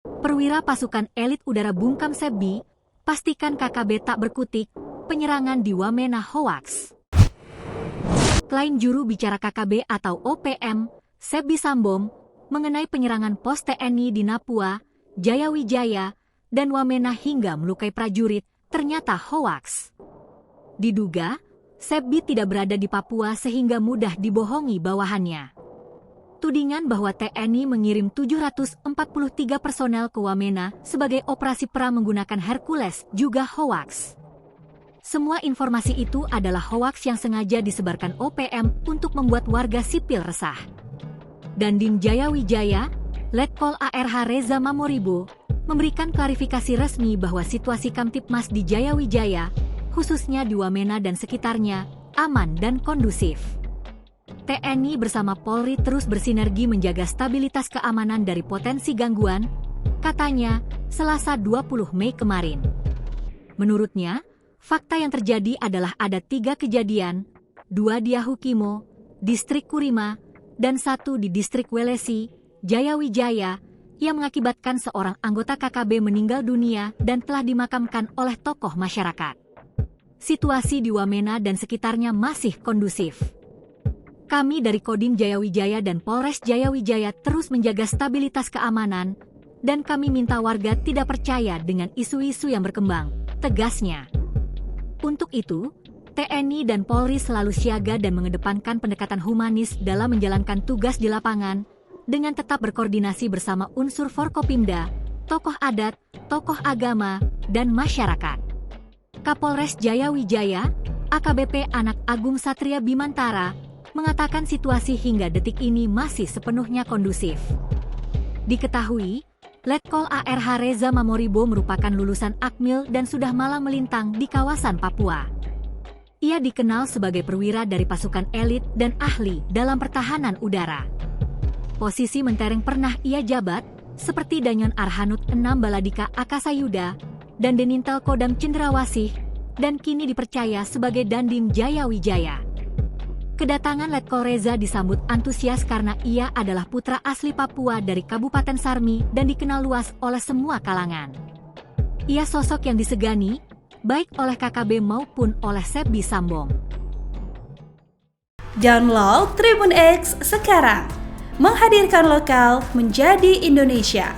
Perwira pasukan elit udara bungkam Sebbi, pastikan KKB tak berkutik, penyerangan di Wamena hoaks. Klaim juru bicara KKB atau OPM, Sebbi Sambom, mengenai penyerangan pos TNI di Napua, Jayawijaya, dan Wamena hingga melukai prajurit, ternyata hoaks. Diduga, Sebbi tidak berada di Papua sehingga mudah dibohongi bawahannya. Tudingan bahwa TNI mengirim 743 personel ke Wamena sebagai operasi perang menggunakan Hercules juga hoaks. Semua informasi itu adalah hoaks yang sengaja disebarkan OPM untuk membuat warga sipil resah. Dandim Jayawijaya, Letkol ARH Reza Mamoribo, memberikan klarifikasi resmi bahwa situasi Kamtipmas di Jayawijaya, khususnya di Wamena dan sekitarnya, aman dan kondusif. TNI bersama Polri terus bersinergi menjaga stabilitas keamanan dari potensi gangguan, katanya, Selasa 20 Mei kemarin. Menurutnya, fakta yang terjadi adalah ada 3 kejadian, 2 di Yahukimo, distrik Kurima, dan 1 di distrik Welesi, Jayawijaya, yang mengakibatkan seorang anggota KKB meninggal dunia dan telah dimakamkan oleh tokoh masyarakat. Situasi di Wamena dan sekitarnya masih kondusif. Kami dari Kodim Jayawijaya dan Polres Jayawijaya terus menjaga stabilitas keamanan, dan kami minta warga tidak percaya dengan isu-isu yang berkembang, tegasnya. Untuk itu, TNI dan Polri selalu siaga dan mengedepankan pendekatan humanis dalam menjalankan tugas di lapangan, dengan tetap berkoordinasi bersama unsur Forkopimda, tokoh adat, tokoh agama, dan masyarakat. Kapolres Jayawijaya, AKBP Anak Agung Satria Bimantara, mengatakan situasi hingga detik ini masih sepenuhnya kondusif. Diketahui, Letkol ARH Reza Mamoribo merupakan lulusan Akmil dan sudah malang melintang di kawasan Papua. Ia dikenal sebagai perwira dari pasukan elit dan ahli dalam pertahanan udara. Posisi mentereng pernah ia jabat, seperti Danyon Arhanud 6 Baladika Akasayuda, dan Denintel Kodam Cendrawasih, dan kini dipercaya sebagai Dandim Jayawijaya. Kedatangan Letkol Reza disambut antusias karena ia adalah putra asli Papua dari Kabupaten Sarmi dan dikenal luas oleh semua kalangan. Ia sosok yang disegani, baik oleh KKB maupun oleh Sebbi Sambom. Download Tribun X sekarang, menghadirkan lokal menjadi Indonesia.